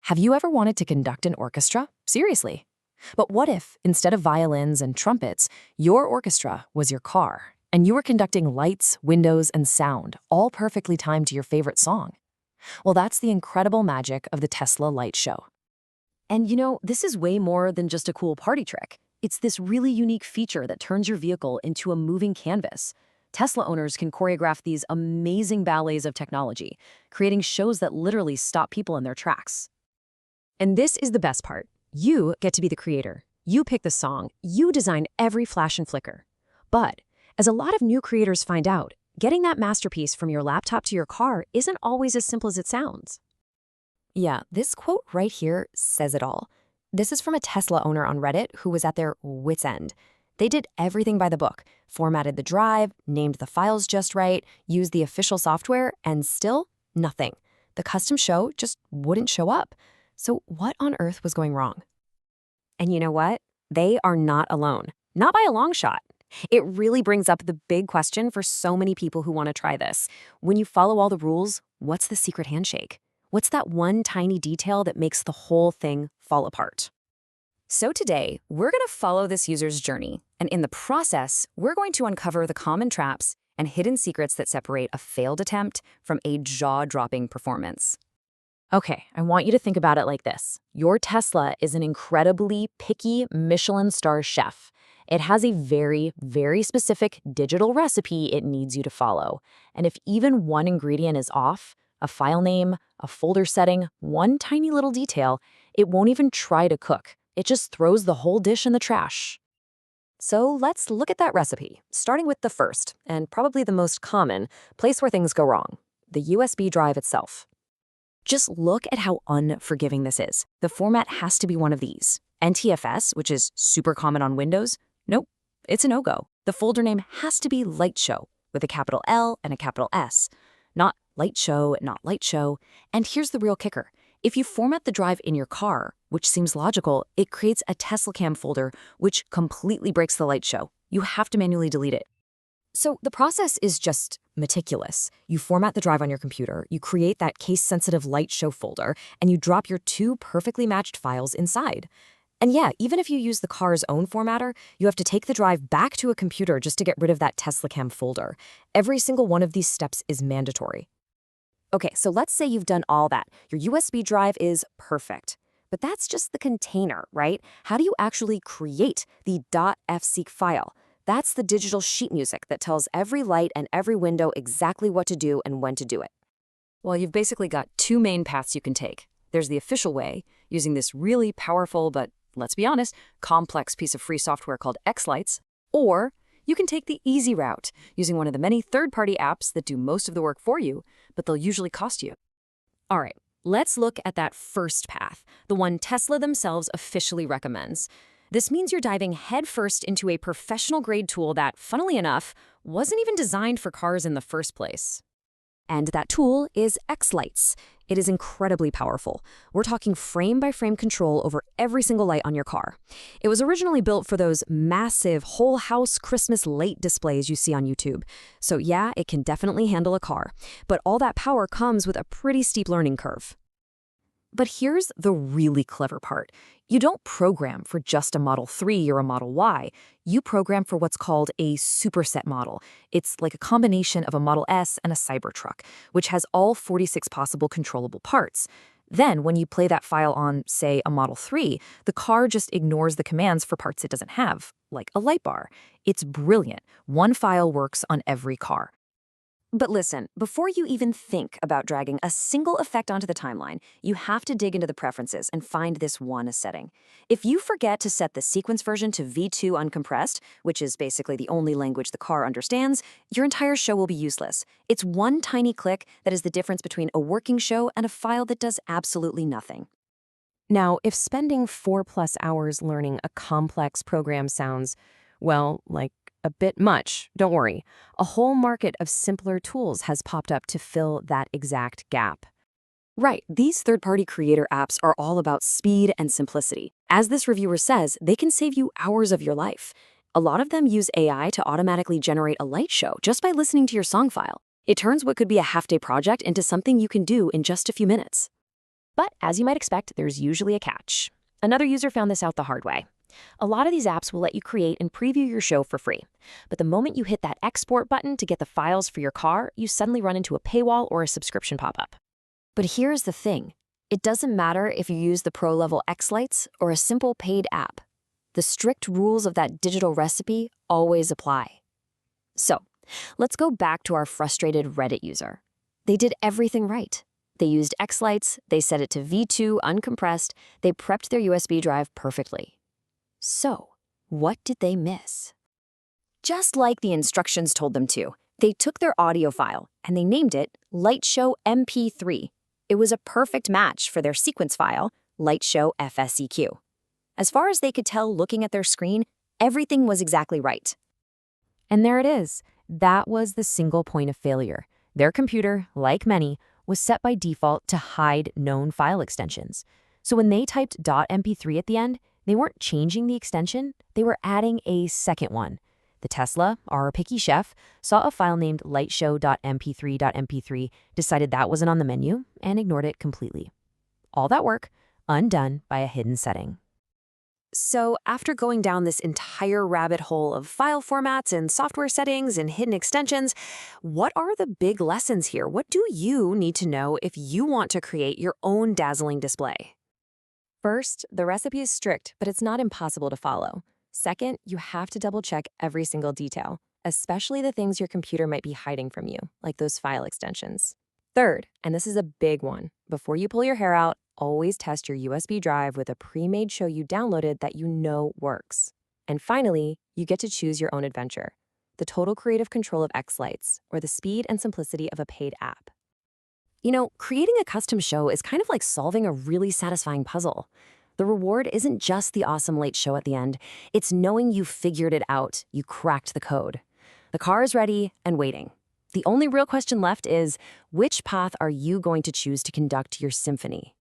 Have you ever wanted to conduct an orchestra? Seriously. But what if, instead of violins and trumpets, your orchestra was your car, and you were conducting lights, windows, and sound, all perfectly timed to your favorite song? Well, that's the incredible magic of the Tesla Light Show. And this is way more than just a cool party trick. It's this really unique feature that turns your vehicle into a moving canvas. Tesla owners can choreograph these amazing ballets of technology, creating shows that literally stop people in their tracks. And this is the best part. You get to be the creator. You pick the song. You design every flash and flicker. But, as a lot of new creators find out, getting that masterpiece from your laptop to your car isn't always as simple as it sounds. Yeah, this quote right here says it all. This is from a Tesla owner on Reddit who was at their wit's end. They did everything by the book, formatted the drive, named the files just right, used the official software, and still nothing. The custom show just wouldn't show up. So what on earth was going wrong? And you know what? They are not alone. Not by a long shot. It really brings up the big question for so many people who want to try this. When you follow all the rules, what's the secret handshake? What's that one tiny detail that makes the whole thing fall apart? So today, we're going to follow this user's journey, and in the process, we're going to uncover the common traps and hidden secrets that separate a failed attempt from a jaw-dropping performance. Okay, I want you to think about it like this. Your Tesla is an incredibly picky Michelin star chef. It has a very, very specific digital recipe it needs you to follow. And if even one ingredient is off, a file name, a folder setting, one tiny little detail, it won't even try to cook. It just throws the whole dish in the trash. So let's look at that recipe, starting with the first, and probably the most common, place where things go wrong, the USB drive itself. Just look at how unforgiving this is. The format has to be one of these. NTFS, which is super common on Windows, nope, it's a no-go. The folder name has to be Light Show, with a capital L and a capital S. Not Light Show, not Light Show. And here's the real kicker. If you format the drive in your car, which seems logical, it creates a TeslaCam folder, which completely breaks the Light Show. You have to manually delete it. So the process is just meticulous. You format the drive on your computer, you create that case-sensitive Light Show folder, and you drop your two perfectly matched files inside. And yeah, even if you use the car's own formatter, you have to take the drive back to a computer just to get rid of that TeslaCam folder. Every single one of these steps is mandatory. Okay, so let's say you've done all that. Your USB drive is perfect. But that's just the container, right? How do you actually create the .fseek file? That's the digital sheet music that tells every light and every window exactly what to do and when to do it. Well, you've basically got two main paths you can take. There's the official way, using this really powerful but, let's be honest, complex piece of free software called Xlights, or you can take the easy route, using one of the many third-party apps that do most of the work for you, but they'll usually cost you. All right, let's look at that first path, the one Tesla themselves officially recommends. This means you're diving headfirst into a professional-grade tool that, funnily enough, wasn't even designed for cars in the first place. And that tool is Xlights. It is incredibly powerful. We're talking frame-by-frame control over every single light on your car. It was originally built for those massive whole-house Christmas light displays you see on YouTube. So yeah, it can definitely handle a car. But all that power comes with a pretty steep learning curve. But here's the really clever part. You don't program for just a Model 3 or a Model Y. You program for what's called a superset model. It's like a combination of a Model S and a Cybertruck, which has all 46 possible controllable parts. Then, when you play that file on, say, a Model 3, the car just ignores the commands for parts it doesn't have, like a light bar. It's brilliant. One file works on every car. But listen, before you even think about dragging a single effect onto the timeline, you have to dig into the preferences and find this one setting. If you forget to set the sequence version to V2 uncompressed, which is basically the only language the car understands, your entire show will be useless. It's one tiny click that is the difference between a working show and a file that does absolutely nothing. Now, if spending 4+ hours learning a complex program sounds, well, like a bit much, don't worry. A whole market of simpler tools has popped up to fill that exact gap. Right, these third-party creator apps are all about speed and simplicity. As this reviewer says, they can save you hours of your life. A lot of them use AI to automatically generate a light show just by listening to your song file. It turns what could be a half-day project into something you can do in just a few minutes. But as you might expect, there's usually a catch. Another user found this out the hard way. A lot of these apps will let you create and preview your show for free. But the moment you hit that export button to get the files for your car, you suddenly run into a paywall or a subscription pop-up. But here's the thing. It doesn't matter if you use the pro-level X-Lights or a simple paid app. The strict rules of that digital recipe always apply. So, let's go back to our frustrated Reddit user. They did everything right. They used X-Lights, they set it to V2 uncompressed, they prepped their USB drive perfectly. So, what did they miss? Just like the instructions told them to, they took their audio file and they named it Lightshow MP3. It was a perfect match for their sequence file, Lightshow FSEQ. As far as they could tell looking at their screen, everything was exactly right. And there it is. That was the single point of failure. Their computer, like many, was set by default to hide known file extensions. So when they typed .mp3 at the end, they weren't changing the extension, they were adding a second one. The Tesla, our picky chef, saw a file named lightshow.mp3.mp3, decided that wasn't on the menu, and ignored it completely. All that work, undone by a hidden setting. So after going down this entire rabbit hole of file formats and software settings and hidden extensions, what are the big lessons here? What do you need to know if you want to create your own dazzling display? First, the recipe is strict, but it's not impossible to follow. Second, you have to double-check every single detail, especially the things your computer might be hiding from you, like those file extensions. Third, and this is a big one, before you pull your hair out, always test your USB drive with a pre-made show you downloaded that you know works. And finally, you get to choose your own adventure, the total creative control of X-Lights, or the speed and simplicity of a paid app. You know, creating a custom show is kind of like solving a really satisfying puzzle. The reward isn't just the awesome late show at the end, it's knowing you figured it out, you cracked the code. The car is ready and waiting. The only real question left is, which path are you going to choose to conduct your symphony?